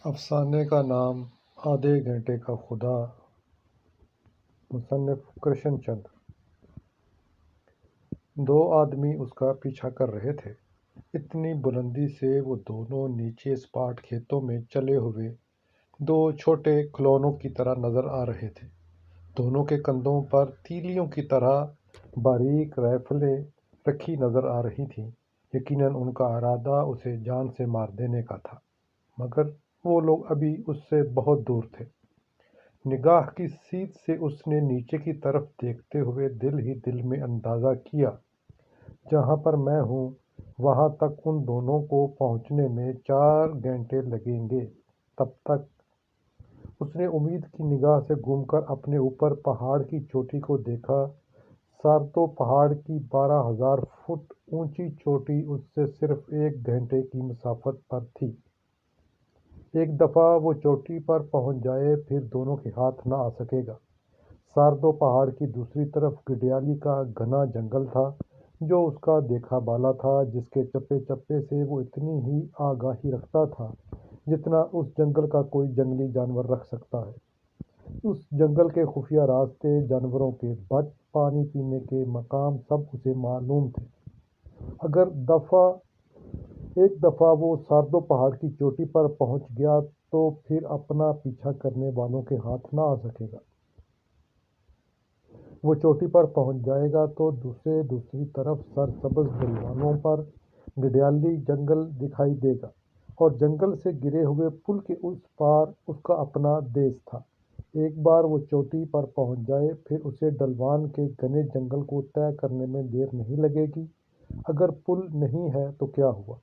افسانے کا نام آدھے گھنٹے کا خدا۔ مصنف کرشن چندر۔ دو آدمی اس کا پیچھا کر رہے تھے۔ اتنی بلندی سے وہ دونوں نیچے سپاٹ کھیتوں میں چلے ہوئے دو چھوٹے کھلونوں کی طرح نظر آ رہے تھے۔ دونوں کے کندھوں پر تیلیوں کی طرح باریک رائفلیں رکھی نظر آ رہی تھیں۔ یقیناً ان کا ارادہ اسے جان سے مار دینے کا تھا، مگر وہ لوگ ابھی اس سے بہت دور تھے۔ نگاہ کی سیدھ سے اس نے نیچے کی طرف دیکھتے ہوئے دل ہی دل میں اندازہ کیا، جہاں پر میں ہوں وہاں تک ان دونوں کو پہنچنے میں 4 گھنٹے لگیں گے۔ تب تک اس نے امید کی نگاہ سے گھوم کر اپنے اوپر پہاڑ کی چوٹی کو دیکھا۔ سارتو پہاڑ کی 12,000 فٹ اونچی چوٹی اس سے صرف 1 گھنٹے کی مسافت پر تھی۔ ایک دفعہ وہ چوٹی پر پہنچ جائے پھر دونوں کے ہاتھ نہ آ سکے گا۔ ساردو پہاڑ کی دوسری طرف گڈیالی کا گھنا جنگل تھا، جو اس کا دیکھا بالا تھا، جس کے چپے چپے سے وہ اتنی ہی آگاہی رکھتا تھا جتنا اس جنگل کا کوئی جنگلی جانور رکھ سکتا ہے۔ اس جنگل کے خفیہ راستے، جانوروں کے بچ، پانی پینے کے مقام سب اسے معلوم تھے۔ اگر ایک دفعہ وہ ساردو پہاڑ کی چوٹی پر پہنچ گیا تو پھر اپنا پیچھا کرنے والوں کے ہاتھ نہ آ سکے گا۔ وہ چوٹی پر پہنچ جائے گا تو دوسری طرف سرسبز ڈھلوانوں پر گڈیالی جنگل دکھائی دے گا، اور جنگل سے گرے ہوئے پل کے اس پار اس کا اپنا دیس تھا۔ ایک بار وہ چوٹی پر پہنچ جائے پھر اسے ڈھلوان کے گھنے جنگل کو طے کرنے میں دیر نہیں لگے گی۔ اگر پل نہیں ہے تو کیا ہوا،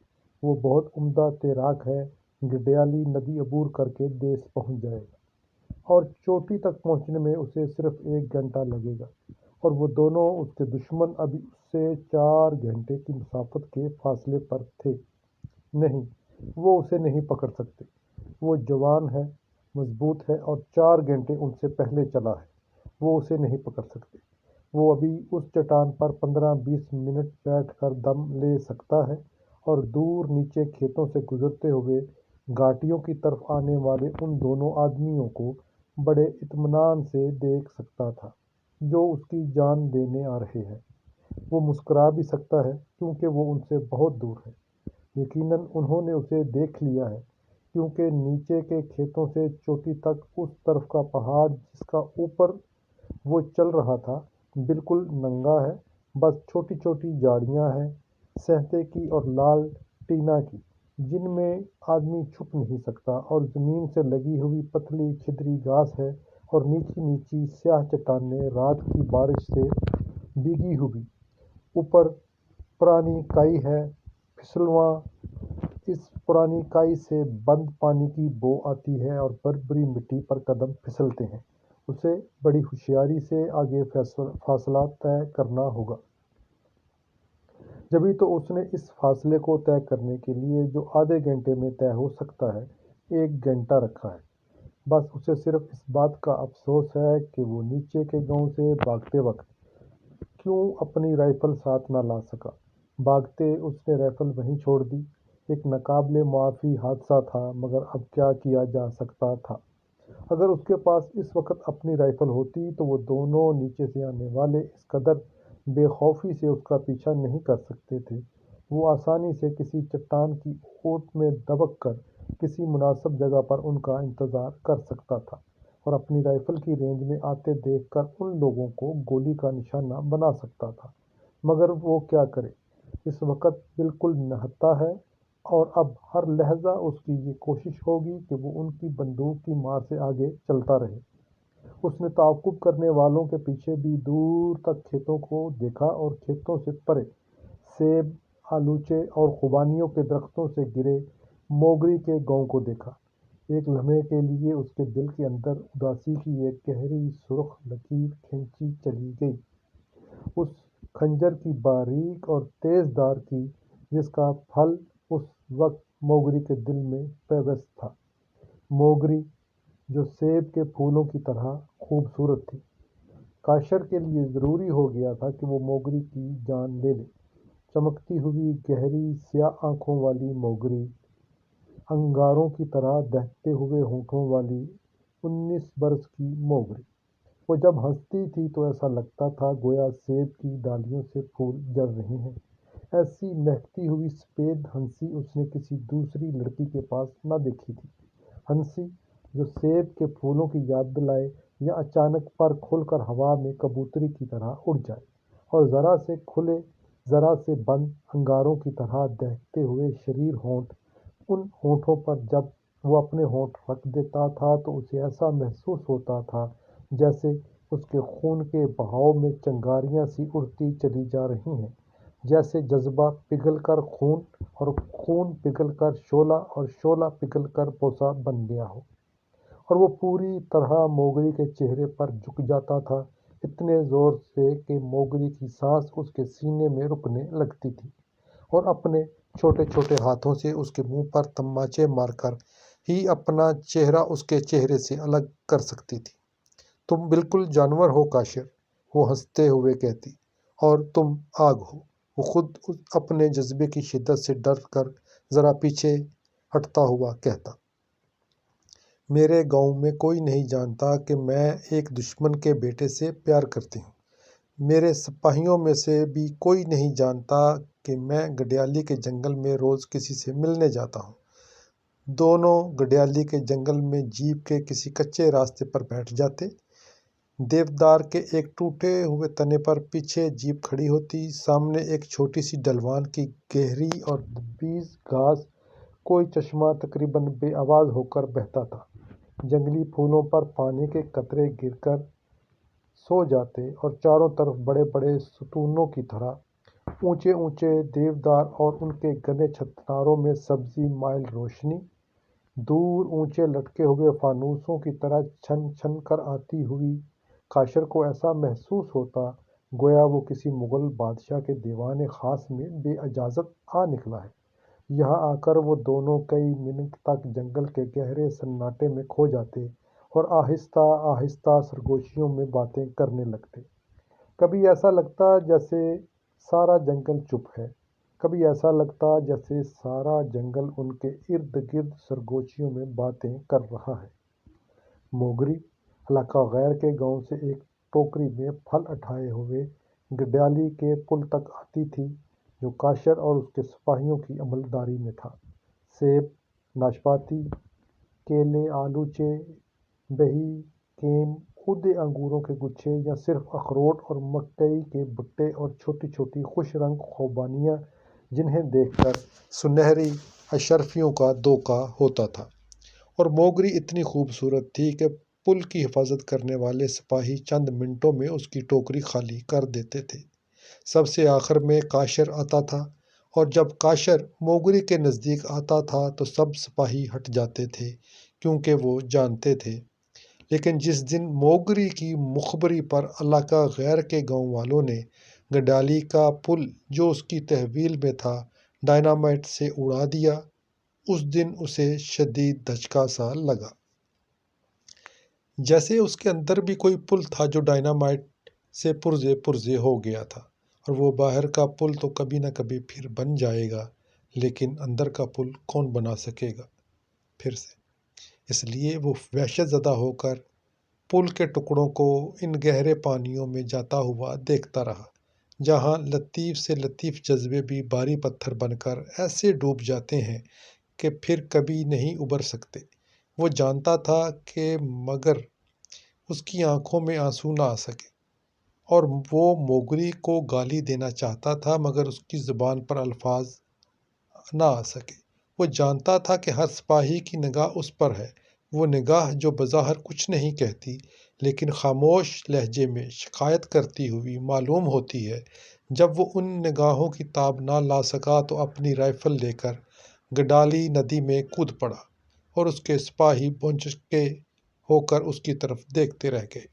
وہ بہت عمدہ تیراک ہے، گڈیالی ندی عبور کر کے دیس پہنچ جائے گا، اور چوٹی تک پہنچنے میں اسے صرف 1 گھنٹہ لگے گا، اور وہ دونوں اس کے دشمن ابھی اس سے 4 گھنٹے کی مسافت کے فاصلے پر تھے۔ نہیں، وہ اسے نہیں پکڑ سکتے۔ وہ جوان ہے، مضبوط ہے، اور 4 گھنٹے ان سے پہلے چلا ہے۔ وہ اسے نہیں پکڑ سکتے۔ وہ ابھی اس چٹان پر 15-20 منٹ بیٹھ کر دم لے سکتا ہے، اور دور نیچے کھیتوں سے گزرتے ہوئے گھاٹیوں کی طرف آنے والے ان دونوں آدمیوں کو بڑے اطمینان سے دیکھ سکتا تھا جو اس کی جان لینے آ رہے ہیں۔ وہ مسکرا بھی سکتا ہے کیونکہ وہ ان سے بہت دور ہے۔ یقیناً انہوں نے اسے دیکھ لیا ہے، کیونکہ نیچے کے کھیتوں سے چوٹی تک اس طرف کا پہاڑ جس کا اوپر وہ چل رہا تھا بالکل ننگا ہے۔ بس چھوٹی چھوٹی جھاڑیاں ہیں، سہتے کی اور لال ٹینا کی، جن میں آدمی چھپ نہیں سکتا، اور زمین سے لگی ہوئی پتلی کھدری گھاس ہے، اور نیچی نیچی سیاہ چٹانیں رات کی بارش سے بھیگی ہوئی۔ اوپر پرانی کائی ہے، پھسلواں۔ اس پرانی کائی سے بند پانی کی بو آتی ہے اور بربری مٹی پر قدم پھسلتے ہیں۔ اسے بڑی ہوشیاری سے آگے فاصلہ طے کرنا ہوگا۔ جبھی تو اس نے اس فاصلے کو طے کرنے کے لیے جو آدھے گھنٹے میں طے ہو سکتا ہے 1 گھنٹہ رکھا ہے۔ بس اسے صرف اس بات کا افسوس ہے کہ وہ نیچے کے گاؤں سے بھاگتے وقت کیوں اپنی رائفل ساتھ نہ لا سکا۔ بھاگتے اس نے رائفل وہیں چھوڑ دی۔ ایک ناقابل معافی حادثہ تھا، مگر اب کیا کیا جا سکتا تھا۔ اگر اس کے پاس اس وقت اپنی رائفل ہوتی تو وہ دونوں نیچے سے آنے والے اس قدر بے خوفی سے اس کا پیچھا نہیں کر سکتے تھے۔ وہ آسانی سے کسی چٹان کی اوٹ میں دبک کر کسی مناسب جگہ پر ان کا انتظار کر سکتا تھا، اور اپنی رائفل کی رینج میں آتے دیکھ کر ان لوگوں کو گولی کا نشانہ بنا سکتا تھا۔ مگر وہ کیا کرے، اس وقت بالکل نہتا ہے، اور اب ہر لحظہ اس کی یہ کوشش ہوگی کہ وہ ان کی بندوق کی مار سے آگے چلتا رہے۔ اس نے تعاقب کرنے والوں کے پیچھے بھی دور تک کھیتوں کو دیکھا، اور کھیتوں سے پرے سیب، آلوچے اور خوبانیوں کے درختوں سے گرے موگری کے گاؤں کو دیکھا۔ ایک لمحے کے لیے اس کے دل کے اندر اداسی کی ایک گہری سرخ لکیر کھینچی چلی گئی، اس خنجر کی باریک اور تیز دھار کی جس کا پھل اس وقت موگری کے دل میں پیوست تھا۔ موگری جو سیب کے پھولوں کی طرح خوبصورت تھی۔ کاشر کے لیے ضروری ہو گیا تھا کہ وہ موگری کی جان لے لے۔ چمکتی ہوئی گہری سیاہ آنکھوں والی موگری انگاروں کی طرح دہتے ہوئے ہونٹوں والی 19 برس کی موگری۔ وہ جب ہنستی تھی تو ایسا لگتا تھا گویا سیب کی ڈالیوں سے پھول جڑ رہے ہیں۔ ایسی مہکتی ہوئی سفید ہنسی اس نے کسی دوسری لڑکی کے پاس نہ دیکھی تھی۔ ہنسی جو سیب کے پھولوں کی یاد دلائے یا اچانک پر کھل کر ہوا میں کبوتری کی طرح اڑ جائے اور ذرا سے کھلے ذرا سے بند انگاروں کی طرح دہتے ہوئے شریر ہونٹ، ان ہونٹوں پر جب وہ اپنے ہونٹ رکھ دیتا تھا تو اسے ایسا محسوس ہوتا تھا جیسے اس کے خون کے بہاؤ میں چنگاریاں سی اڑتی چلی جا رہی ہیں، جیسے جذبہ پگھل کر خون اور خون پگھل کر شعلہ اور شعلہ پگھل کر بوسہ بن گیا ہو، اور وہ پوری طرح موگری کے چہرے پر جھک جاتا تھا، اتنے زور سے کہ موگری کی سانس اس کے سینے میں رکنے لگتی تھی اور اپنے چھوٹے چھوٹے ہاتھوں سے اس کے منہ پر تماچے مار کر ہی اپنا چہرہ اس کے چہرے سے الگ کر سکتی تھی۔ تم بالکل جانور ہو کاشر، وہ ہنستے ہوئے کہتی، اور تم آگ ہو۔ وہ خود اپنے جذبے کی شدت سے ڈر کر ذرا پیچھے ہٹتا ہوا کہتا، میرے گاؤں میں کوئی نہیں جانتا کہ میں ایک دشمن کے بیٹے سے پیار کرتی ہوں۔ میرے سپاہیوں میں سے بھی کوئی نہیں جانتا کہ میں گڈیالی کے جنگل میں روز کسی سے ملنے جاتا ہوں۔ دونوں گڈیالی کے جنگل میں جیپ کے کسی کچے راستے پر بیٹھ جاتے۔ دیودار کے ایک ٹوٹے ہوئے تنے پر پیچھے جیپ کھڑی ہوتی، سامنے ایک چھوٹی سی ڈھلوان کی گہری اور دبیز گھاس، کوئی چشمہ تقریباً بے آواز ہو کر بہتا تھا۔ جنگلی پھولوں پر پانی کے قطرے گر کر سو جاتے اور چاروں طرف بڑے بڑے ستونوں کی طرح اونچے اونچے دیودار اور ان کے گھنے چھتناروں میں سبزی مائل روشنی، دور اونچے لٹکے ہوئے فانوسوں کی طرح چھن چھن کر آتی ہوئی۔ کاشر کو ایسا محسوس ہوتا گویا وہ کسی مغل بادشاہ کے دیوان خاص میں بے اجازت آ نکلا ہے۔ یہاں آ کر وہ دونوں کئی منٹ تک جنگل کے گہرے سناٹے میں کھو جاتے اور آہستہ آہستہ سرگوشیوں میں باتیں کرنے لگتے۔ کبھی ایسا لگتا جیسے سارا جنگل چپ ہے، کبھی ایسا لگتا جیسے سارا جنگل ان کے ارد گرد سرگوشیوں میں باتیں کر رہا ہے۔ موگری علاقہ غیر کے گاؤں سے ایک ٹوکری میں پھل اٹھائے ہوئے گڈیالی کے پل تک آتی تھی جو کاشر اور اس کے سپاہیوں کی عملداری میں تھا۔ سیب، ناشپاتی، کیلے، آلوچے، بہی، کیم، اودے انگوروں کے گچھے یا صرف اخروٹ اور مکئی کے بھٹے اور چھوٹی چھوٹی خوش رنگ خوبانیاں جنہیں دیکھ کر سنہری اشرفیوں کا دوکہ ہوتا تھا۔ اور موگری اتنی خوبصورت تھی کہ پل کی حفاظت کرنے والے سپاہی چند منٹوں میں اس کی ٹوکری خالی کر دیتے تھے۔ سب سے آخر میں کاشر آتا تھا، اور جب کاشر موگری کے نزدیک آتا تھا تو سب سپاہی ہٹ جاتے تھے کیونکہ وہ جانتے تھے۔ لیکن جس دن موگری کی مخبری پر علاقہ غیر کے گاؤں والوں نے گڈالی کا پل جو اس کی تحویل میں تھا ڈائنامائٹ سے اڑا دیا، اس دن اسے شدید دھچکا سا لگا، جیسے اس کے اندر بھی کوئی پل تھا جو ڈائنامائٹ سے پرزے پرزے ہو گیا تھا، اور وہ باہر کا پل تو کبھی نہ کبھی پھر بن جائے گا، لیکن اندر کا پل کون بنا سکے گا پھر سے۔ اس لیے وہ وحشت زدہ ہو کر پل کے ٹکڑوں کو ان گہرے پانیوں میں جاتا ہوا دیکھتا رہا، جہاں لطیف سے لطیف جذبے بھی بھاری پتھر بن کر ایسے ڈوب جاتے ہیں کہ پھر کبھی نہیں ابھر سکتے۔ وہ جانتا تھا کہ مگر اس کی آنکھوں میں آنسو نہ آ سکے، اور وہ موگری کو گالی دینا چاہتا تھا مگر اس کی زبان پر الفاظ نہ آ سکے۔ وہ جانتا تھا کہ ہر سپاہی کی نگاہ اس پر ہے، وہ نگاہ جو بظاہر کچھ نہیں کہتی لیکن خاموش لہجے میں شکایت کرتی ہوئی معلوم ہوتی ہے۔ جب وہ ان نگاہوں کی تاب نہ لا سکا تو اپنی رائفل لے کر گڈالی ندی میں کود پڑا، اور اس کے سپاہی بھونچکے ہو کر اس کی طرف دیکھتے رہ گئے۔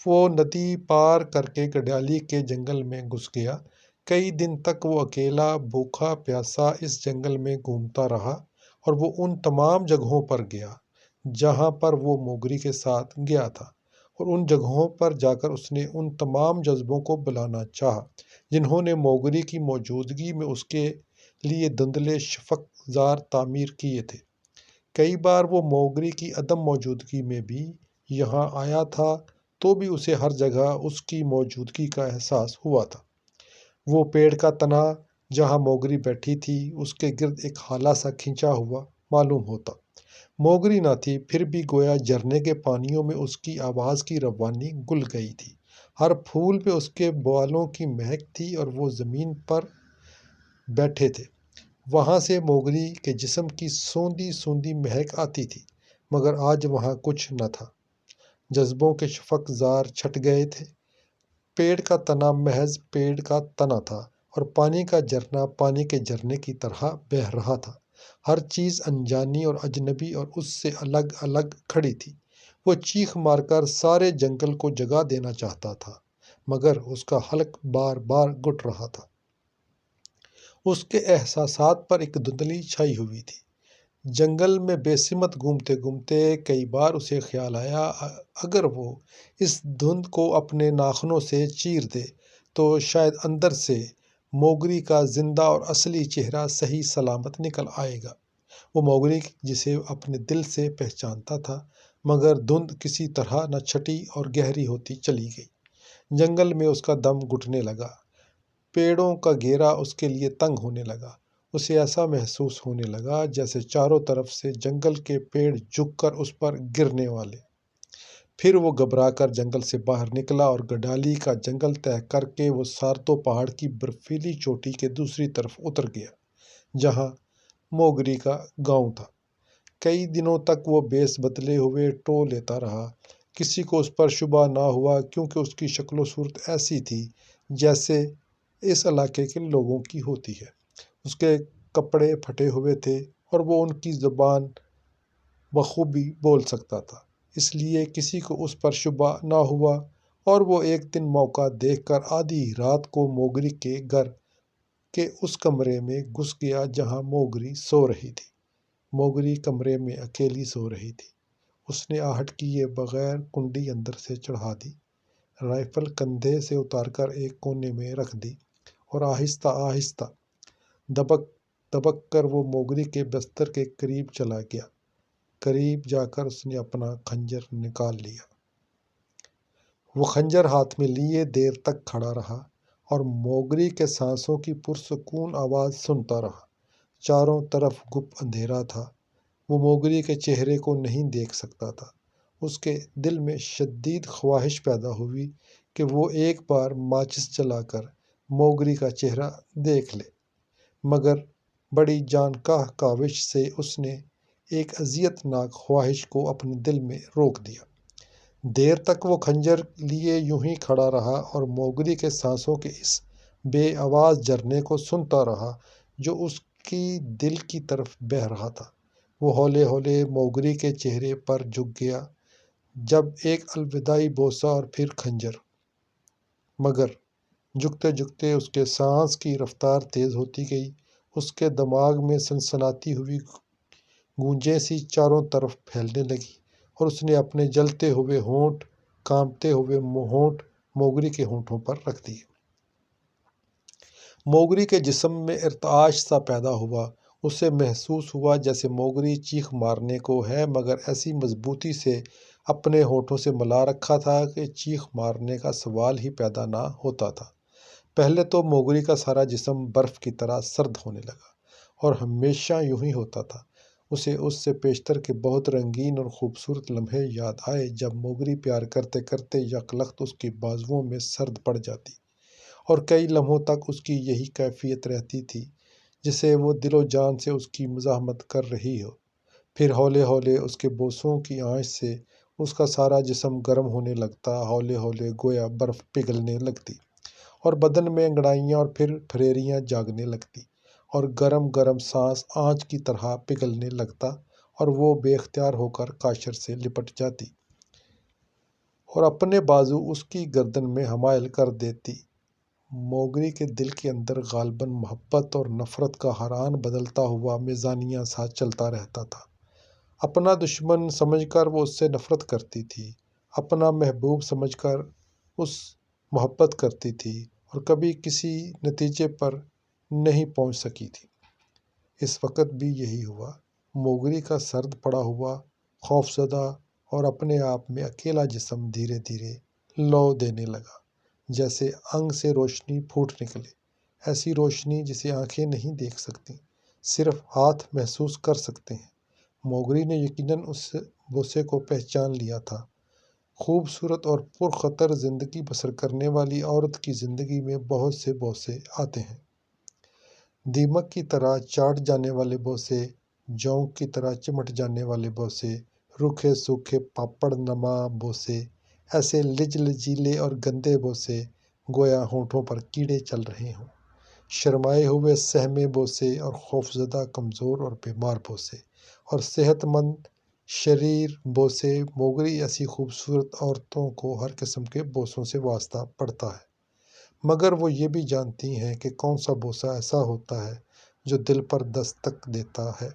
وہ ندی پار کر کے گڈالی کے جنگل میں گھس گیا۔ کئی دن تک وہ اکیلا بھوکا پیاسا اس جنگل میں گھومتا رہا، اور وہ ان تمام جگہوں پر گیا جہاں پر وہ موگری کے ساتھ گیا تھا، اور ان جگہوں پر جا کر اس نے ان تمام جذبوں کو بلانا چاہا جنہوں نے موگری کی موجودگی میں اس کے لیے دھندلے شفق زار تعمیر کیے تھے۔ کئی بار وہ موگری کی عدم موجودگی میں بھی یہاں آیا تھا تو بھی اسے ہر جگہ اس کی موجودگی کا احساس ہوا تھا۔ وہ پیڑ کا تنا جہاں موگری بیٹھی تھی اس کے گرد ایک ہالہ سا کھنچا ہوا معلوم ہوتا۔ موگری نہ تھی پھر بھی گویا جھرنے کے پانیوں میں اس کی آواز کی روانی گل گئی تھی۔ ہر پھول پہ اس کے بالوں کی مہک تھی اور وہ زمین پر بیٹھے تھے۔ وہاں سے موگری کے جسم کی سوندھی سوندھی مہک آتی تھی، مگر آج وہاں کچھ نہ تھا۔ جذبوں کے شفق زار چھٹ گئے تھے۔ پیڑ کا تنا محض پیڑ کا تنا تھا اور پانی کا جھرنا پانی کے جھرنے کی طرح بہہ رہا تھا۔ ہر چیز انجانی اور اجنبی اور اس سے الگ الگ کھڑی تھی۔ وہ چیخ مار کر سارے جنگل کو جگا دینا چاہتا تھا، مگر اس کا حلق بار بار گھٹ رہا تھا۔ اس کے احساسات پر ایک دھندلی چھائی ہوئی تھی۔ جنگل میں بے سمت گھومتے گھومتے کئی بار اسے خیال آیا اگر وہ اس دھند کو اپنے ناخنوں سے چیر دے تو شاید اندر سے موگری کا زندہ اور اصلی چہرہ صحیح سلامت نکل آئے گا۔ وہ موگری جسے اپنے دل سے پہچانتا تھا، مگر دھند کسی طرح نہ چھٹی اور گہری ہوتی چلی گئی۔ جنگل میں اس کا دم گھٹنے لگا، پیڑوں کا گھیرا اس کے لیے تنگ ہونے لگا۔ اسے ایسا محسوس ہونے لگا جیسے چاروں طرف سے جنگل کے پیڑ جھک کر اس پر گرنے والے۔ پھر وہ گھبرا کر جنگل سے باہر نکلا اور گڈالی کا جنگل طے کر کے وہ سارتو پہاڑ کی برفیلی چوٹی کے دوسری طرف اتر گیا، جہاں موگری کا گاؤں تھا۔ کئی دنوں تک وہ بیس بدلے ہوئے ٹو لیتا رہا۔ کسی کو اس پر شبہ نہ ہوا کیونکہ اس کی شکل و صورت ایسی تھی جیسے اس علاقے کے لوگوں کی ہوتی ہے۔ اس کے کپڑے پھٹے ہوئے تھے اور وہ ان کی زبان بخوبی بول سکتا تھا، اس لیے کسی کو اس پر شبہ نہ ہوا، اور وہ ایک دن موقع دیکھ کر آدھی رات کو موگری کے گھر کے اس کمرے میں گھس گیا جہاں موگری سو رہی تھی۔ موگری کمرے میں اکیلی سو رہی تھی۔ اس نے آہٹ کیے بغیر کنڈی اندر سے چڑھا دی، رائفل کندھے سے اتار کر ایک کونے میں رکھ دی اور آہستہ آہستہ دبک دبک کر وہ موگری کے بستر کے قریب چلا گیا۔ قریب جا کر اس نے اپنا خنجر نکال لیا۔ وہ خنجر ہاتھ میں لیے دیر تک کھڑا رہا اور موگری کے سانسوں کی پرسکون آواز سنتا رہا۔ چاروں طرف گپ اندھیرا تھا۔ وہ موگری کے چہرے کو نہیں دیکھ سکتا تھا۔ اس کے دل میں شدید خواہش پیدا ہوئی کہ وہ ایک بار ماچس جلا کر موگری کا چہرہ دیکھ لے، مگر بڑی جان کاوش سے اس نے ایک اذیت ناک خواہش کو اپنے دل میں روک دیا۔ دیر تک وہ خنجر لیے یوں ہی کھڑا رہا اور موگری کے سانسوں کے اس بے آواز جھرنے کو سنتا رہا جو اس کی دل کی طرف بہہ رہا تھا۔ وہ ہولے ہولے موگری کے چہرے پر جھک گیا، جب ایک الوداعی بوسہ اور پھر خنجر، مگر جھکتے جھکتے اس کے سانس کی رفتار تیز ہوتی گئی۔ اس کے دماغ میں سنسناتی ہوئی گونجیں سی چاروں طرف پھیلنے لگی اور اس نے اپنے جلتے ہوئے ہونٹ، کانپتے ہوئے ہونٹ موگری کے ہونٹوں پر رکھ دیے۔ موگری کے جسم میں ارتعاش سا پیدا ہوا۔ اسے محسوس ہوا جیسے موگری چیخ مارنے کو ہے، مگر ایسی مضبوطی سے اپنے ہونٹوں سے ملا رکھا تھا کہ چیخ مارنے کا سوال ہی پیدا نہ ہوتا تھا۔ پہلے تو موگری کا سارا جسم برف کی طرح سرد ہونے لگا، اور ہمیشہ یوں ہی ہوتا تھا۔ اسے اس سے پیشتر کے بہت رنگین اور خوبصورت لمحے یاد آئے جب موگری پیار کرتے کرتے یک لخت اس کی بازوؤں میں سرد پڑ جاتی، اور کئی لمحوں تک اس کی یہی کیفیت رہتی تھی جسے وہ دل و جان سے اس کی مزاحمت کر رہی ہو۔ پھر ہولے ہولے اس کے بوسوں کی آنچ سے اس کا سارا جسم گرم ہونے لگتا، ہولے ہولے گویا برف پگھلنے لگتی اور بدن میں انگڑائیاں اور پھر پھریریاں جاگنے لگتی اور گرم گرم سانس آنچ کی طرح پگھلنے لگتا اور وہ بے اختیار ہو کر کاشر سے لپٹ جاتی اور اپنے بازو اس کی گردن میں حمائل کر دیتی۔ موگری کے دل کے اندر غالباً محبت اور نفرت کا حران بدلتا ہوا میزانیہ سا چلتا رہتا تھا۔ اپنا دشمن سمجھ کر وہ اس سے نفرت کرتی تھی، اپنا محبوب سمجھ کر اس محبت کرتی تھی اور کبھی کسی نتیجے پر نہیں پہنچ سکی تھی۔ اس وقت بھی یہی ہوا۔ موگری کا سرد پڑا ہوا، خوفزدہ اور اپنے آپ میں اکیلا جسم دھیرے دھیرے لو دینے لگا، جیسے انگ سے روشنی پھوٹ نکلے، ایسی روشنی جسے آنکھیں نہیں دیکھ سکتی، صرف ہاتھ محسوس کر سکتے ہیں۔ موگری نے یقیناً اس بوسے کو پہچان لیا تھا۔ خوبصورت اور پرخطر زندگی بسر کرنے والی عورت کی زندگی میں بہت سے بوسے آتے ہیں، دیمک کی طرح چاٹ جانے والے بوسے، جونک کی طرح چمٹ جانے والے بوسے، روکھے سوکھے پاپڑ نما بوسے، ایسے لجیلے اور گندے بوسے گویا ہونٹوں پر کیڑے چل رہے ہوں، شرمائے ہوئے سہمے بوسے اور خوفزدہ کمزور اور بیمار بوسے اور صحت مند شریر بوسے۔ موگری ایسی خوبصورت عورتوں کو ہر قسم کے بوسوں سے واسطہ پڑتا ہے، مگر وہ یہ بھی جانتی ہیں کہ کون سا بوسہ ایسا ہوتا ہے جو دل پر دستک دیتا ہے۔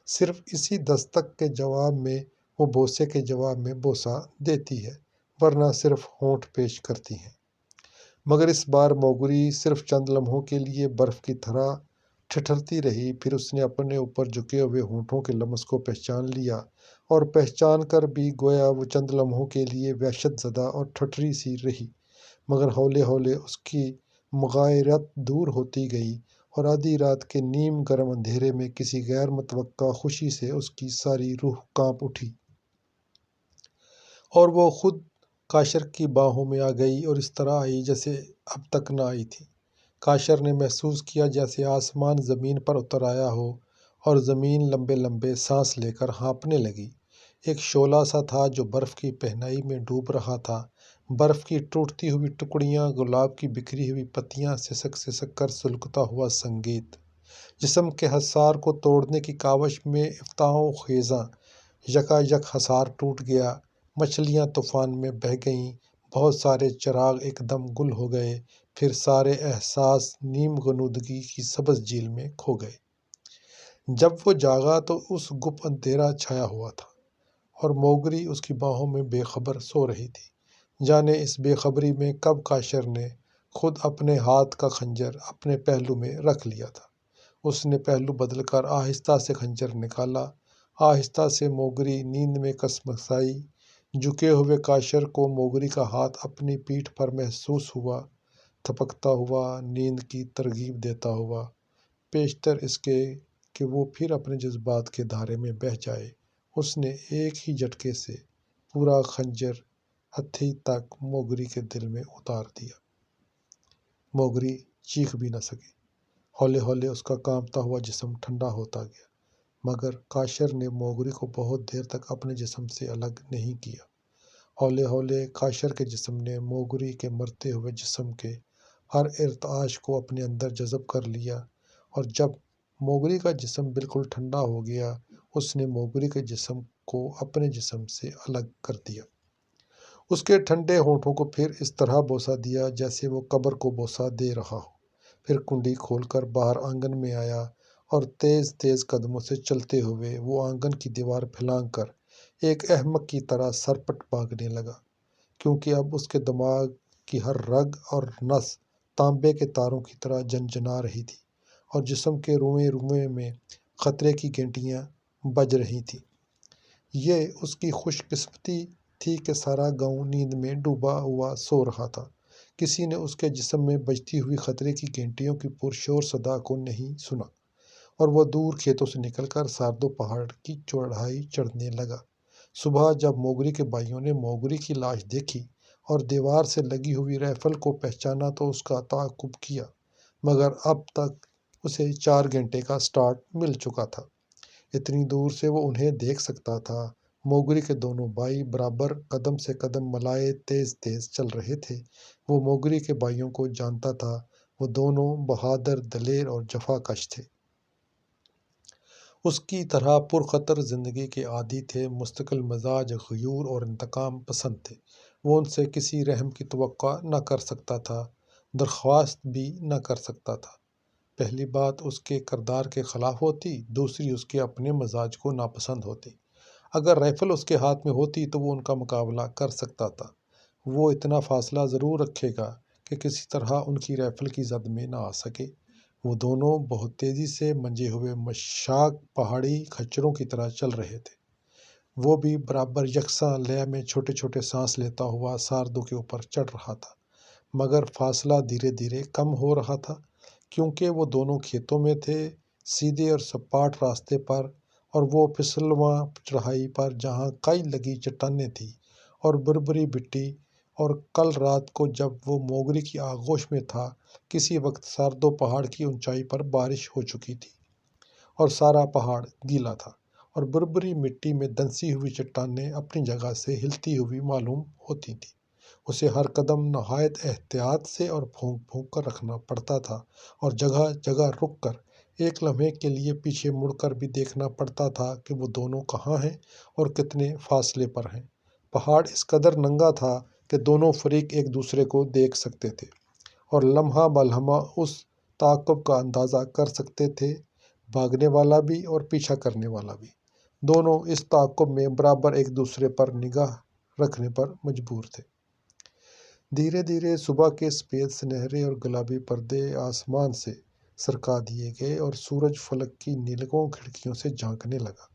صرف اسی دستک کے جواب میں وہ بوسے کے جواب میں بوسہ دیتی ہے، ورنہ صرف ہونٹ پیش کرتی ہیں۔ مگر اس بار موگری صرف چند لمحوں کے لیے برف کی طرح ٹھٹھرتی رہی، پھر اس نے اپنے اوپر جھکے ہوئے ہونٹوں کے لمس کو پہچان لیا، اور پہچان کر بھی گویا وہ چند لمحوں کے لیے وحشت زدہ اور ٹھٹری سی رہی، مگر ہولے ہولے اس کی مغایرت دور ہوتی گئی، اور آدھی رات کے نیم گرم اندھیرے میں کسی غیر متوقع خوشی سے اس کی ساری روح کانپ اٹھی، اور وہ خود کاشر کی باہوں میں آ گئی، اور اس طرح آئی جیسے اب تک نہ آئی تھی۔ کاشر نے محسوس کیا جیسے آسمان زمین پر اتر آیا ہو، اور زمین لمبے لمبے سانس لے کر ہانپنے لگی۔ ایک شعلہ سا تھا جو برف کی پہنائی میں ڈوب رہا تھا، برف کی ٹوٹتی ہوئی ٹکڑیاں، گلاب کی بکھری ہوئی پتیاں، سسک سسک کر سلگتا ہوا سنگیت۔ جسم کے حصار کو توڑنے کی کاوش میں افتاح و خیزاں، یکا یک حصار ٹوٹ گیا، مچھلیاں طوفان میں بہہ گئیں، بہت سارے چراغ ایک دم گل ہو گئے، پھر سارے احساس نیم غنودگی کی سبز جھیل میں کھو گئے۔ جب وہ جاگا تو اس گپ اندھیرا چھایا ہوا تھا، اور موگری اس کی باہوں میں بے خبر سو رہی تھی۔ جانے اس بے خبری میں کب کاشر نے خود اپنے ہاتھ کا خنجر اپنے پہلو میں رکھ لیا تھا۔ اس نے پہلو بدل کر آہستہ سے خنجر نکالا، آہستہ سے موگری نیند میں کسمسائی، جھکے ہوئے کاشر کو موگری کا ہاتھ اپنی پیٹھ پر محسوس ہوا، تھپکتا ہوا، نیند کی ترغیب دیتا ہوا، پیشتر اس کے کہ وہ پھر اپنے جذبات کے دھارے میں بہہ جائے۔ اس نے ایک ہی جھٹکے سے پورا خنجر ہتھی تک موگری کے دل میں اتار دیا۔ موگری چیخ بھی نہ سکی، ہولے ہولے اس کا کانپتا ہوا جسم ٹھنڈا ہوتا گیا، مگر کاشر نے موگری کو بہت دیر تک اپنے جسم سے الگ نہیں کیا۔ ہولے ہولے کاشر کے جسم نے موگری کے مرتے ہوئے جسم کے ہر ارتعاش کو اپنے اندر جذب کر لیا، اور جب موگری کا جسم بالکل ٹھنڈا ہو گیا، اس نے موگری کے جسم کو اپنے جسم سے الگ کر دیا۔ اس کے ٹھنڈے ہونٹوں کو پھر اس طرح بوسہ دیا جیسے وہ قبر کو بوسہ دے رہا ہو، پھر کنڈی کھول کر باہر آنگن میں آیا، اور تیز تیز قدموں سے چلتے ہوئے وہ آنگن کی دیوار پھلانگ کر ایک احمق کی طرح سرپٹ بھاگنے لگا، کیونکہ اب اس کے دماغ کی ہر رگ اور نس تانبے کے تاروں کی طرح جنجنا رہی تھی، اور جسم کے روئیں روئیں میں خطرے کی گھنٹیاں بج رہی تھیں۔ یہ اس کی خوش قسمتی تھی کہ سارا گاؤں نیند میں ڈوبا ہوا سو رہا تھا، کسی نے اس کے جسم میں بجتی ہوئی خطرے کی گھنٹیوں کی پرشور صدا کو نہیں سنا، اور وہ دور کھیتوں سے نکل کر ساردو پہاڑ کی چڑھائی چڑھنے لگا۔ صبح جب موگری کے بھائیوں نے موگری کی لاش دیکھی اور دیوار سے لگی ہوئی رائفل کو پہچانا تو اس کا تعاقب کیا، مگر اب تک اسے 4 گھنٹے کا سٹارٹ مل چکا تھا۔ اتنی دور سے وہ انہیں دیکھ سکتا تھا۔ موگری کے دونوں بھائی برابر قدم سے قدم ملائے تیز تیز چل رہے تھے۔ وہ موگری کے بھائیوں کو جانتا تھا، وہ دونوں بہادر، دلیر اور جفا کش تھے۔ اس کی طرح پرخطر زندگی کے عادی تھے، مستقل مزاج، غیور اور انتقام پسند تھے۔ وہ ان سے کسی رحم کی توقع نہ کر سکتا تھا، درخواست بھی نہ کر سکتا تھا۔ پہلی بات اس کے کردار کے خلاف ہوتی، دوسری اس کے اپنے مزاج کو ناپسند ہوتی۔ اگر رائفل اس کے ہاتھ میں ہوتی تو وہ ان کا مقابلہ کر سکتا تھا۔ وہ اتنا فاصلہ ضرور رکھے گا کہ کسی طرح ان کی رائفل کی زد میں نہ آ سکے، وہ دونوں بہت تیزی سے منجے ہوئے مشاک پہاڑی کھچروں کی طرح چل رہے تھے۔ وہ بھی برابر یکساں لے میں چھوٹے چھوٹے سانس لیتا ہوا ساردو کے اوپر چڑھ رہا تھا، مگر فاصلہ دھیرے دھیرے کم ہو رہا تھا، کیونکہ وہ دونوں کھیتوں میں تھے، سیدھے اور سپاٹ راستے پر، اور وہ پھسلواں چڑھائی پر جہاں کئی لگی چٹانیں تھیں اور بربری مٹی، اور کل رات کو جب وہ موگری کی آغوش میں تھا، کسی وقت ساردو پہاڑ کی اونچائی پر بارش ہو چکی تھی اور سارا پہاڑ گیلا تھا، اور بربری مٹی میں دنسی ہوئی چٹانیں اپنی جگہ سے ہلتی ہوئی معلوم ہوتی تھیں۔ اسے ہر قدم نہایت احتیاط سے اور پھونک پھونک کر رکھنا پڑتا تھا، اور جگہ جگہ رک کر ایک لمحے کے لیے پیچھے مڑ کر بھی دیکھنا پڑتا تھا کہ وہ دونوں کہاں ہیں اور کتنے فاصلے پر ہیں۔ پہاڑ اس قدر ننگا تھا کہ دونوں فریق ایک دوسرے کو دیکھ سکتے تھے اور لمحہ بلمحہ اس تعاقب کا اندازہ کر سکتے تھے، بھاگنے والا بھی اور پیچھا کرنے والا بھی، دونوں اس تعاقب میں برابر ایک دوسرے پر نگاہ رکھنے پر مجبور تھے۔ دھیرے دھیرے صبح کے سفید سنہرے اور گلابی پردے آسمان سے سرکا دیے گئے اور سورج فلک کی نیلگوں کھڑکیوں سے جھانکنے لگا۔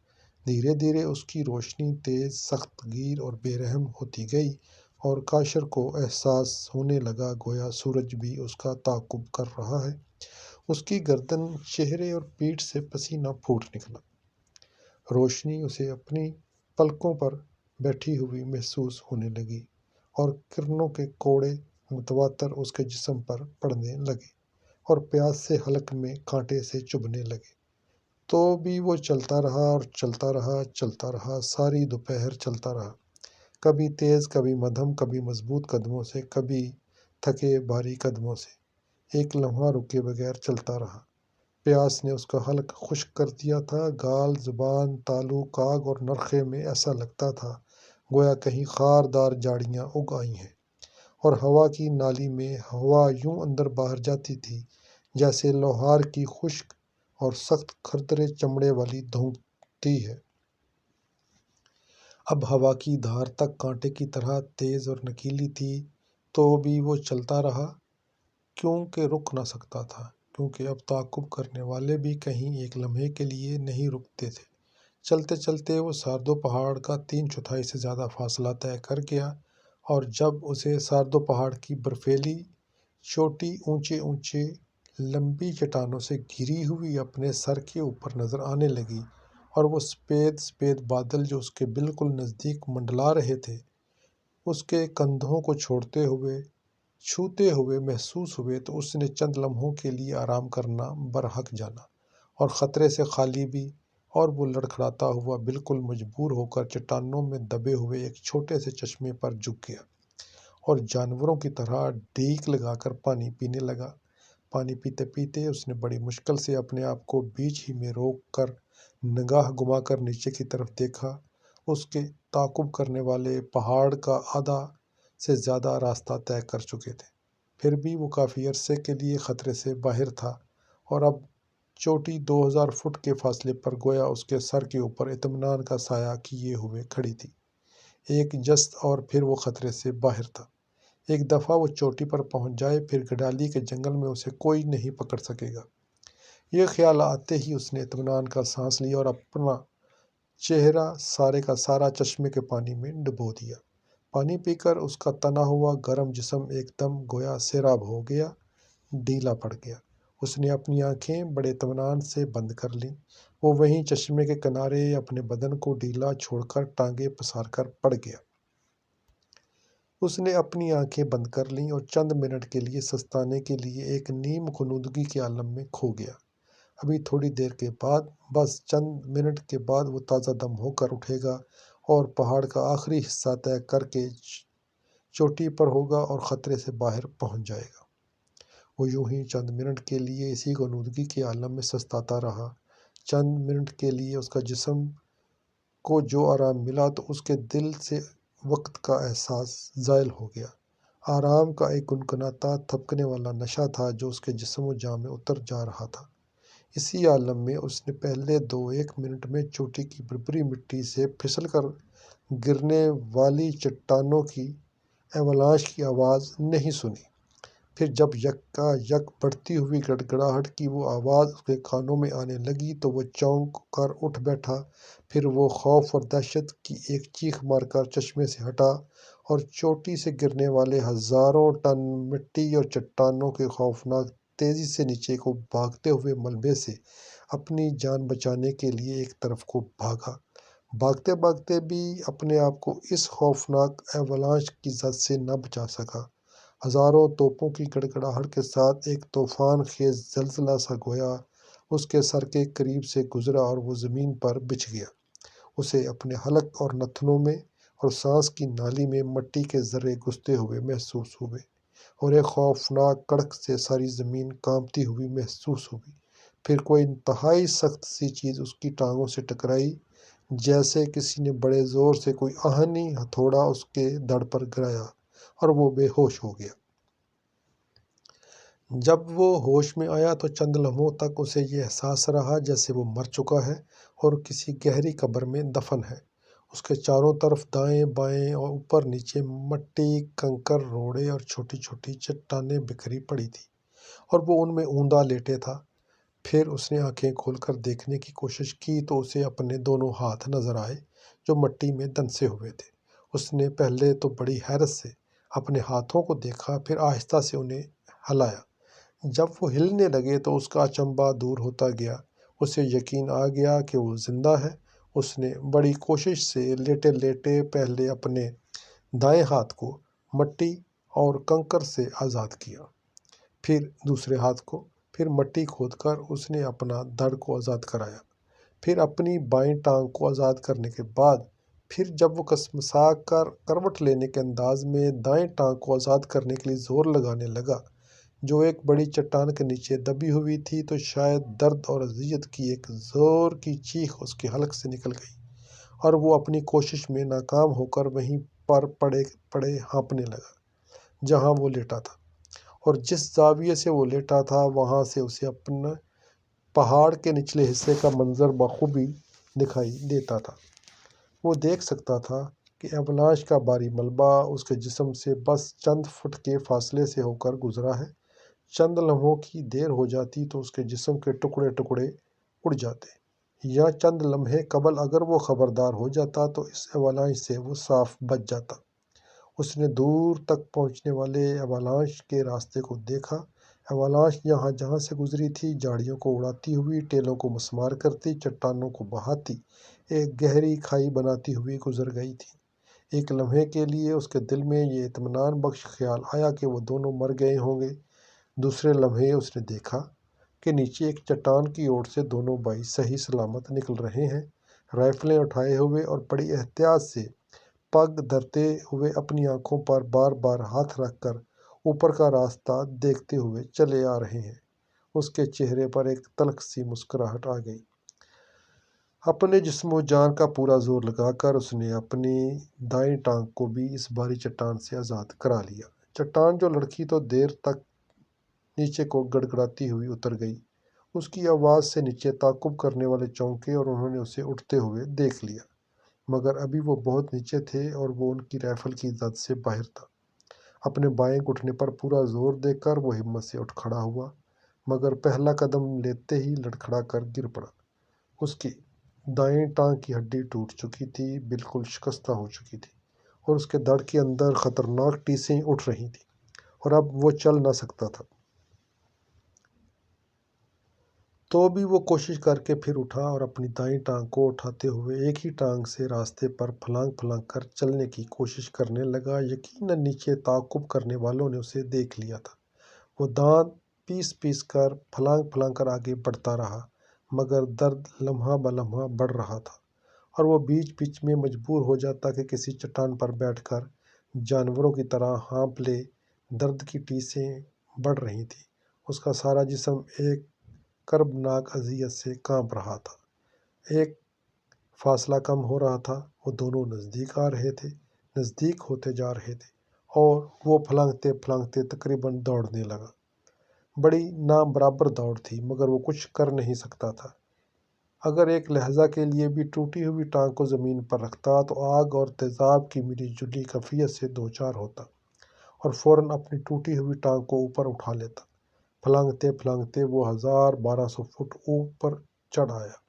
دھیرے دھیرے اس کی روشنی تیز، سخت گیر اور بے رحم ہوتی گئی، اور کاشر کو احساس ہونے لگا گویا سورج بھی اس کا تعاقب کر رہا ہے۔ اس کی گردن، چہرے اور پیٹھ سے پسینہ پھوٹ نکلا۔ روشنی اسے اپنی پلکوں پر بیٹھی ہوئی محسوس ہونے لگی، اور کرنوں کے کوڑے متواتر اس کے جسم پر پڑنے لگے اور پیاس سے حلق میں کانٹے سے چبھنے لگے۔ تو بھی وہ چلتا رہا اور چلتا رہا، چلتا رہا، ساری دوپہر چلتا رہا، کبھی تیز، کبھی مدھم، کبھی مضبوط قدموں سے، کبھی تھکے بھاری قدموں سے، ایک لمحہ رکے بغیر چلتا رہا۔ پیاس نے اس کا حلق خشک کر دیا تھا، گال، زبان، تالو، کاغ اور نرخے میں ایسا لگتا تھا گویا کہیں خاردار جھاڑیاں اگ آئی ہیں، اور ہوا کی نالی میں ہوا یوں اندر باہر جاتی تھی جیسے لوہار کی خشک اور سخت کھردرے چمڑے والی دھونکتی ہے۔ اب ہوا کی دھار تک کانٹے کی طرح تیز اور نکیلی تھی، تو بھی وہ چلتا رہا، کیونکہ رک نہ سکتا تھا، کیونکہ اب تعاقب کرنے والے بھی کہیں ایک لمحے کے لیے نہیں رکتے تھے۔ چلتے چلتے وہ ساردو پہاڑ کا 3/4 سے زیادہ فاصلہ طے کر گیا، اور جب اسے ساردو پہاڑ کی برفیلی چوٹی اونچے اونچے لمبی چٹانوں سے گھری ہوئی اپنے سر کے اوپر نظر آنے لگی، اور وہ سفید سفید بادل جو اس کے بالکل نزدیک منڈلا رہے تھے، اس کے کندھوں کو چھوتے ہوئے محسوس ہوئے، تو اس نے چند لمحوں کے لیے آرام کرنا برحق جانا، اور خطرے سے خالی بھی، اور وہ لڑکھڑاتا ہوا بالکل مجبور ہو کر چٹانوں میں دبے ہوئے ایک چھوٹے سے چشمے پر جھک گیا، اور جانوروں کی طرح ڈیک لگا کر پانی پینے لگا۔ پانی پیتے پیتے اس نے بڑی مشکل سے اپنے آپ کو بیچ ہی میں روک کر نگاہ گما کر نیچے کی طرف دیکھا۔ اس کے تعاقب کرنے والے پہاڑ کا آدھا سے زیادہ راستہ طے کر چکے تھے، پھر بھی وہ کافی عرصے کے لیے خطرے سے باہر تھا، اور اب چوٹی 2000 فٹ کے فاصلے پر گویا اس کے سر کے اوپر اطمینان کا سایہ کیے ہوئے کھڑی تھی، ایک جست، اور پھر وہ خطرے سے باہر تھا۔ ایک دفعہ وہ چوٹی پر پہنچ جائے، پھر گڈالی کے جنگل میں اسے کوئی نہیں پکڑ سکے گا۔ یہ خیال آتے ہی اس نے اطمینان کا سانس لیا اور اپنا چہرہ سارے کا سارا چشمے کے پانی میں ڈبو دیا۔ پانی پی کر اس کا تنا ہوا گرم جسم ایک دم گویا سیراب ہو گیا، ڈھیلا پڑ گیا۔ اس نے اپنی آنکھیں بڑے اطمینان سے بند کر لیں۔ وہ وہیں چشمے کے کنارے اپنے بدن کو ڈھیلا چھوڑ کر ٹانگیں پسار کر پڑ گیا۔ اس نے اپنی آنکھیں بند کر لیں اور چند منٹ کے لیے سستانے کے لیے ایک نیم غنودگی کے عالم میں کھو گیا۔ ابھی تھوڑی دیر کے بعد، بس چند منٹ کے بعد، وہ تازہ دم ہو کر اٹھے گا اور پہاڑ کا آخری حصہ طے کر کے چوٹی پر ہوگا اور خطرے سے باہر پہنچ جائے گا۔ وہ یوں ہی چند منٹ کے لیے اسی غنودگی کے عالم میں سستاتا رہا۔ چند منٹ کے لیے اس کا جسم کو جو آرام ملا، تو اس کے دل سے وقت کا احساس زائل ہو گیا۔ آرام کا ایک گنگناتا، تھپکنے والا نشہ تھا جو اس کے جسم و جاں میں اتر جا رہا تھا۔ اسی عالم میں اس نے پہلے 2-1 منٹ میں چوٹی کی بربری مٹی سے پھسل کر گرنے والی چٹانوں کی ایولانش کی آواز نہیں سنی، پھر جب یکا یک بڑھتی ہوئی گڑگڑاہٹ کی وہ آواز اس کے کانوں میں آنے لگی تو وہ چونک کر اٹھ بیٹھا۔ پھر وہ خوف اور دہشت کی ایک چیخ مار کر چشمے سے ہٹا اور چوٹی سے گرنے والے ہزاروں ٹن مٹی اور چٹانوں کے خوفناک تیزی سے نیچے کو بھاگتے ہوئے ملبے سے اپنی جان بچانے کے لیے ایک طرف کو بھاگا۔ بھاگتے بھاگتے بھی اپنے آپ کو اس خوفناک ایولانچ کی زد سے نہ بچا سکا۔ ہزاروں توپوں کی گڑگڑاہٹ کے ساتھ ایک طوفان خیز زلزلہ سا گویا اس کے سر کے قریب سے گزرا اور وہ زمین پر بچھ گیا۔ اسے اپنے حلق اور نتنوں میں اور سانس کی نالی میں مٹی کے ذرے گھستے ہوئے محسوس ہوئے اور ایک خوفناک کڑک سے ساری زمین کانپتی ہوئی محسوس ہوئی۔ پھر کوئی انتہائی سخت سی چیز اس کی ٹانگوں سے ٹکرائی، جیسے کسی نے بڑے زور سے کوئی آہنی ہتھوڑا اس کے دڑ پر گرایا اور وہ بے ہوش ہو گیا۔ جب وہ ہوش میں آیا تو چند لمحوں تک اسے یہ احساس رہا جیسے وہ مر چکا ہے اور کسی گہری قبر میں دفن ہے۔ اس کے چاروں طرف دائیں بائیں اور اوپر نیچے مٹی، کنکر، روڑے اور چھوٹی چھوٹی چٹانیں بکھری پڑی تھیں اور وہ ان میں اوندا لیٹے تھا۔ پھر اس نے آنکھیں کھول کر دیکھنے کی کوشش کی تو اسے اپنے دونوں ہاتھ نظر آئے جو مٹی میں دنسے ہوئے تھے۔ اس نے پہلے تو بڑی حیرت سے اپنے ہاتھوں کو دیکھا، پھر آہستہ سے انہیں ہلایا۔ جب وہ ہلنے لگے تو اس کا اچنبھا دور ہوتا گیا۔ اسے یقین آ گیا کہ وہ زندہ ہے۔ اس نے بڑی کوشش سے لیٹے لیٹے پہلے اپنے دائیں ہاتھ کو مٹی اور کنکر سے آزاد کیا، پھر دوسرے ہاتھ کو، پھر مٹی کھود کر اس نے اپنا دھڑ کو آزاد کرایا، پھر اپنی بائیں ٹانگ کو آزاد کرنے کے بعد پھر جب وہ کسمسا کر کروٹ لینے کے انداز میں دائیں ٹانگ کو آزاد کرنے کے لیے زور لگانے لگا جو ایک بڑی چٹان کے نیچے دبی ہوئی تھی، تو شاید درد اور اذیت کی ایک زور کی چیخ اس کے حلق سے نکل گئی اور وہ اپنی کوشش میں ناکام ہو کر وہیں پر پڑے پڑے ہانپنے لگا جہاں وہ لیٹا تھا، اور جس زاویے سے وہ لیٹا تھا وہاں سے اسے اپنے پہاڑ کے نچلے حصے کا منظر بخوبی دکھائی دیتا تھا۔ وہ دیکھ سکتا تھا کہ ایولانچ کا بھاری ملبہ اس کے جسم سے بس چند فٹ کے فاصلے سے ہو کر گزرا ہے۔ چند لمحوں کی دیر ہو جاتی تو اس کے جسم کے ٹکڑے ٹکڑے اڑ جاتے، یا چند لمحے قبل اگر وہ خبردار ہو جاتا تو اس ایولانچ سے وہ صاف بچ جاتا۔ اس نے دور تک پہنچنے والے ایولانچ کے راستے کو دیکھا۔ ایولانچ جہاں جہاں سے گزری تھی جھاڑیوں کو اڑاتی ہوئی، ٹیلوں کو مسمار کرتی، چٹانوں کو بہاتی، ایک گہری کھائی بناتی ہوئی گزر گئی تھی۔ ایک لمحے کے لیے اس کے دل میں یہ اطمینان بخش خیال آیا کہ وہ دونوں مر گئے ہوں گے۔ دوسرے لمحے اس نے دیکھا کہ نیچے ایک چٹان کی اوٹ سے دونوں بھائی صحیح سلامت نکل رہے ہیں، رائفلیں اٹھائے ہوئے اور بڑی احتیاط سے پگ دھرتے ہوئے اپنی آنکھوں پر بار بار ہاتھ رکھ کر اوپر کا راستہ دیکھتے ہوئے چلے آ رہے ہیں۔ اس کے چہرے پر ایک تلخ سی مسکراہٹ آ گئی۔ اپنے جسم و جان کا پورا زور لگا کر اس نے اپنی دائیں ٹانگ کو بھی اس بھاری چٹان سے آزاد کرا لیا۔ چٹان جو لڑکی تو دیر تک نیچے کو گڑگڑاتی ہوئی اتر گئی۔ اس کی آواز سے نیچے تعاقب کرنے والے چونکے اور انہوں نے اسے اٹھتے ہوئے دیکھ لیا، مگر ابھی وہ بہت نیچے تھے اور وہ ان کی رائفل کی زد سے باہر تھا۔ اپنے بائیں گھٹنے پر پورا زور دے کر وہ ہمت سے اٹھ کھڑا ہوا، مگر پہلا قدم لیتے ہی لڑکھڑا کر گر پڑا۔ اس کی دائیں ٹانگ کی ہڈی ٹوٹ چکی تھی، بالکل شکستہ ہو چکی تھی، اور اس کے دھڑ کے اندر خطرناک ٹیسیں اٹھ رہی تھیں اور اب وہ چل نہ سکتا تھا۔ تو بھی وہ کوشش کر کے پھر اٹھا اور اپنی دائیں ٹانگ کو اٹھاتے ہوئے ایک ہی ٹانگ سے راستے پر پھلانگ پھلانگ کر چلنے کی کوشش کرنے لگا۔ یقیناً نیچے تعاقب کرنے والوں نے اسے دیکھ لیا تھا۔ وہ دانت پیس پیس کر پھلانگ پھلانگ کر آگے بڑھتا رہا، مگر درد لمحہ بلمحہ بڑھ رہا تھا اور وہ بیچ بیچ میں مجبور ہو جاتا کہ کسی چٹان پر بیٹھ کر جانوروں کی طرح ہانپ لے۔ درد کی ٹیسیں بڑھ رہی تھیں، اس کا سارا جسم ایک کربناک اذیت سے کانپ رہا تھا۔ ایک فاصلہ کم ہو رہا تھا، وہ دونوں نزدیک آ رہے تھے، نزدیک ہوتے جا رہے تھے، اور وہ پھلانگتے پھلانگتے تقریباً دوڑنے لگا۔ بڑی نابرابر دوڑ تھی، مگر وہ کچھ کر نہیں سکتا تھا۔ اگر ایک لہجہ کے لیے بھی ٹوٹی ہوئی ٹانگ کو زمین پر رکھتا تو آگ اور تیزاب کی ملی جلی کیفیت سے دوچار ہوتا اور فوراً اپنی ٹوٹی ہوئی ٹانگ کو اوپر اٹھا لیتا۔ پھلانگتے پھلانگتے وہ 1200 فٹ اوپر چڑھ آیا۔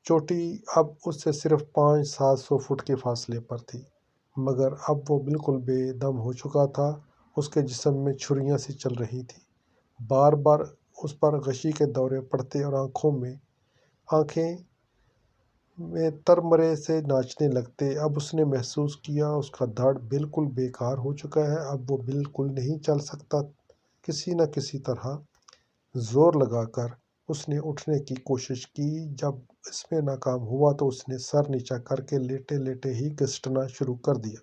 چوٹی اب اس سے صرف 500-700 فٹ کے فاصلے پر تھی، مگر اب وہ بالکل بے دم ہو چکا تھا۔ اس کے جسم میں چھریاں سی چل رہی تھیں، بار بار اس پر غشی کے دورے پڑتے اور آنکھیں میں ترمرے سے ناچنے لگتے۔ اب اس نے محسوس کیا اس کا دھڑ بالکل بیکار ہو چکا ہے، اب وہ بالکل نہیں چل سکتا۔ کسی نہ کسی طرح زور لگا کر اس نے اٹھنے کی کوشش کی۔ جب اس میں ناکام ہوا تو اس نے سر نیچا کر کے لیٹے لیٹے ہی گھسٹنا شروع کر دیا۔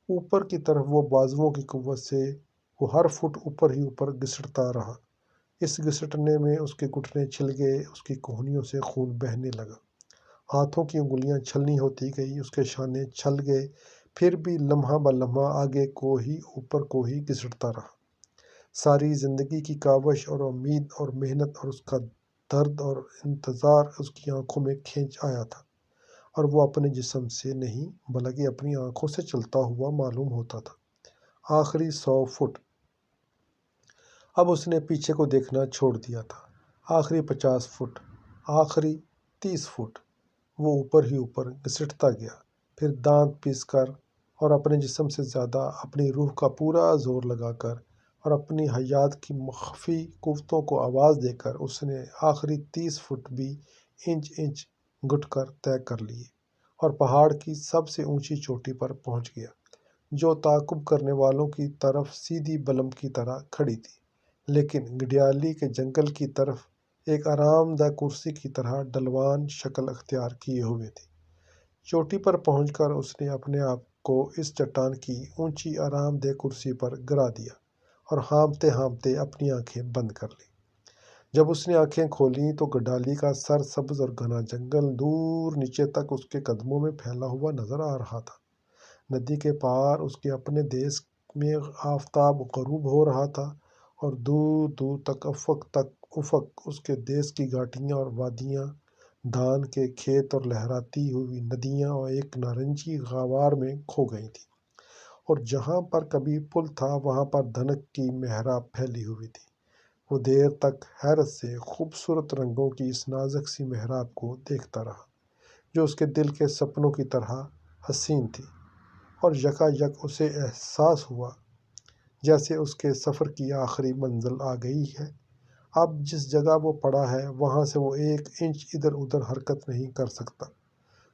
اوپر کی طرف وہ بازوؤں کی قوت سے وہ ہر فٹ اوپر ہی اوپر گھسٹتا رہا۔ اس گھسٹنے میں اس کے گھٹنے چھل گئے، اس کی کوہنیوں سے خون بہنے لگا، ہاتھوں کی انگلیاں چھلنی ہوتی گئی، اس کے شانے چھل گئے، پھر بھی لمحہ بلمحہ آگے کو ہی اوپر کو ہی گھسٹتا رہا۔ ساری زندگی کی کاوش اور امید اور محنت اور اس کا درد اور انتظار اس کی آنکھوں میں کھینچ آیا تھا، اور وہ اپنے جسم سے نہیں بلکہ اپنی آنکھوں سے چلتا ہوا معلوم ہوتا تھا۔ آخری 100 فٹ اب اس نے پیچھے کو دیکھنا چھوڑ دیا تھا۔ آخری 50 فٹ، آخری 30 فٹ، وہ اوپر ہی اوپر گھسٹتا گیا، پھر دانت پیس کر اور اپنے جسم سے زیادہ اپنی روح کا پورا زور لگا کر اور اپنی حیات کی مخفی قوتوں کو آواز دے کر اس نے آخری 30 فٹ بھی انچ انچ گھٹ کر طے کر لیے اور پہاڑ کی سب سے اونچی چوٹی پر پہنچ گیا، جو تعاقب کرنے والوں کی طرف سیدھی بلم کی طرح کھڑی تھی، لیکن گڈیالی کے جنگل کی طرف ایک آرام دہ کرسی کی طرح ڈھلوان شکل اختیار کیے ہوئے تھی۔ چوٹی پر پہنچ کر اس نے اپنے آپ کو اس چٹان کی اونچی آرام دہ کرسی پر گرا دیا اور ہانپتے ہانپتے اپنی آنکھیں بند کر لی۔ جب اس نے آنکھیں کھولیں تو گڈالی کا سر سبز اور گھنا جنگل دور نیچے تک اس کے قدموں میں پھیلا ہوا نظر آ رہا تھا۔ ندی کے پار اس کے اپنے دیس میں آفتاب غروب ہو رہا تھا، اور دور دور تک افق اس کے دیس کی گھاٹیاں اور وادیاں، دھان کے کھیت اور لہراتی ہوئی ندیاں اور ایک نارنجی غبار میں کھو گئی تھی، اور جہاں پر کبھی پل تھا وہاں پر دھنک کی محراب پھیلی ہوئی تھی۔ وہ دیر تک حیرت سے خوبصورت رنگوں کی اس نازک سی محراب کو دیکھتا رہا، جو اس کے دل کے سپنوں کی طرح حسین تھی، اور یکایک اسے احساس ہوا جیسے اس کے سفر کی آخری منزل آ گئی ہے۔ اب جس جگہ وہ پڑا ہے وہاں سے وہ ایک انچ ادھر ادھر حرکت نہیں کر سکتا۔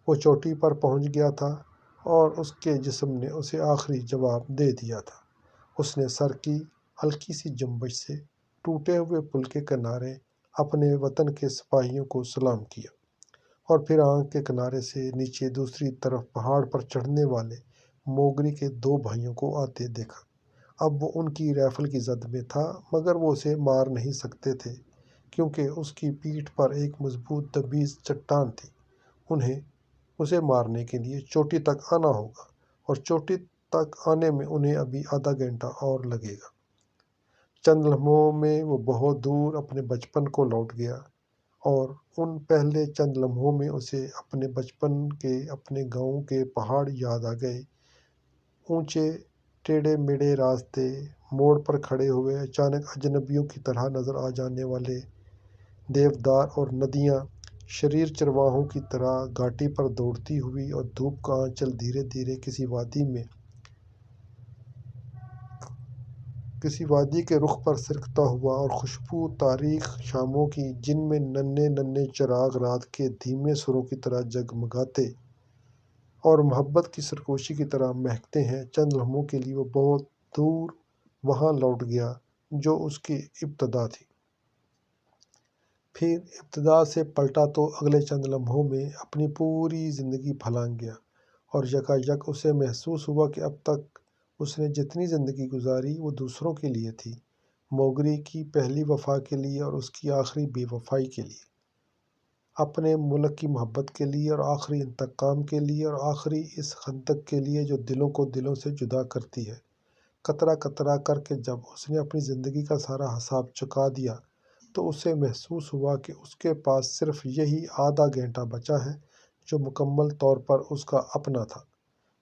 وہ چوٹی پر پہنچ گیا تھا اور اس کے جسم نے اسے آخری جواب دے دیا تھا۔ اس نے سر کی ہلکی سی جنبش سے ٹوٹے ہوئے پل کے کنارے اپنے وطن کے سپاہیوں کو سلام کیا، اور پھر آنکھ کے کنارے سے نیچے دوسری طرف پہاڑ پر چڑھنے والے موگری کے 2 بھائیوں کو آتے دیکھا۔ اب وہ ان کی رائفل کی زد میں تھا، مگر وہ اسے مار نہیں سکتے تھے کیونکہ اس کی پیٹھ پر ایک مضبوط دبیز چٹان تھی۔ انہیں اسے مارنے کے لیے چوٹی تک آنا ہوگا، اور چوٹی تک آنے میں انہیں ابھی آدھا گھنٹہ اور لگے گا۔ چند لمحوں میں وہ بہت دور اپنے بچپن کو لوٹ گیا، اور ان پہلے چند لمحوں میں اسے اپنے بچپن کے اپنے گاؤں کے پہاڑ یاد آ گئے، اونچے ٹیڑھے میڑھے راستے، موڑ پر کھڑے ہوئے اچانک اجنبیوں کی طرح نظر آ جانے والے دیودار، اور ندیاں شریر چرواہوں کی طرح گھاٹی پر دوڑتی ہوئی، اور دھوپ کا آنچل دھیرے دھیرے کسی وادی کے رخ پر سرکتا ہوا، اور خوشبو تاریک شاموں کی جن میں ننھے ننھے چراغ رات کے دھیمے سروں کی طرح جگمگاتے اور محبت کی سرگوشی کی طرح مہکتے ہیں۔ چند لمحوں کے لیے وہ بہت دور وہاں لوٹ گیا جو اس کی ابتدا تھی، پھر ابتدا سے پلٹا تو اگلے چند لمحوں میں اپنی پوری زندگی پھلانگ گیا، اور یکایک اسے محسوس ہوا کہ اب تک اس نے جتنی زندگی گزاری وہ دوسروں کے لیے تھی، موگری کی پہلی وفا کے لیے اور اس کی آخری بے وفائی کے لیے، اپنے ملک کی محبت کے لیے اور آخری انتقام کے لیے، اور آخری اس خندق کے لیے جو دلوں کو دلوں سے جدا کرتی ہے۔ قطرہ قطرہ کر کے جب اس نے اپنی زندگی کا سارا حساب چکا دیا تو اسے محسوس ہوا کہ اس کے پاس صرف یہی آدھا گھنٹہ بچا ہے جو مکمل طور پر اس کا اپنا تھا،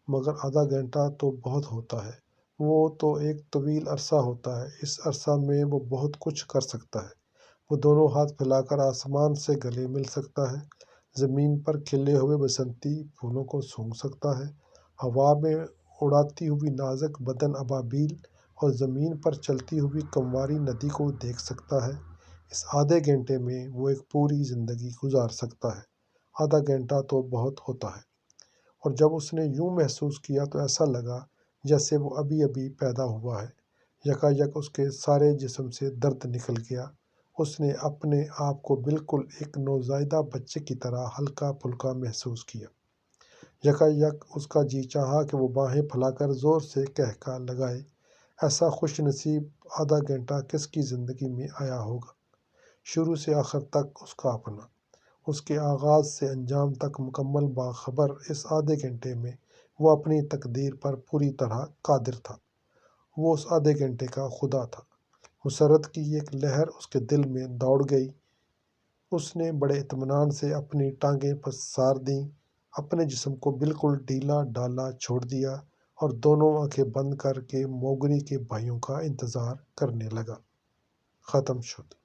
مگر آدھا گھنٹہ تو بہت ہوتا ہے، وہ تو ایک طویل عرصہ ہوتا ہے، اس عرصہ میں وہ بہت کچھ کر سکتا ہے۔ وہ دونوں ہاتھ پھیلا کر آسمان سے گلے مل سکتا ہے، زمین پر کھلے ہوئے بسنتی پھولوں کو سونگھ سکتا ہے، ہوا میں اڑاتی ہوئی نازک بدن ابابیل اور زمین پر چلتی ہوئی کمواری ندی کو دیکھ سکتا ہے۔ اس آدھے گھنٹے میں وہ ایک پوری زندگی گزار سکتا ہے۔ آدھا گھنٹہ تو بہت ہوتا ہے۔ اور جب اس نے یوں محسوس کیا تو ایسا لگا جیسے وہ ابھی ابھی پیدا ہوا ہے۔ یکایک اس کے سارے جسم سے درد نکل گیا۔ اس نے اپنے آپ کو بالکل ایک نوزائیدہ بچے کی طرح ہلکا پھلکا محسوس کیا۔ یکایک اس کا جی چاہا کہ وہ باہیں پھیلا کر زور سے کہکا لگائے۔ ایسا خوش نصیب آدھا گھنٹہ کس کی زندگی میں آیا ہوگا؟ شروع سے آخر تک اس کا اپنا، اس کے آغاز سے انجام تک مکمل باخبر۔ اس آدھے گھنٹے میں وہ اپنی تقدیر پر پوری طرح قادر تھا۔ وہ اس آدھے گھنٹے کا خدا تھا۔ مسرت کی ایک لہر اس کے دل میں دوڑ گئی۔ اس نے بڑے اطمینان سے اپنی ٹانگیں پسار دیں، اپنے جسم کو بالکل ڈھیلا ڈالا چھوڑ دیا اور دونوں آنکھیں بند کر کے موگری کے بھائیوں کا انتظار کرنے لگا۔ ختم شد۔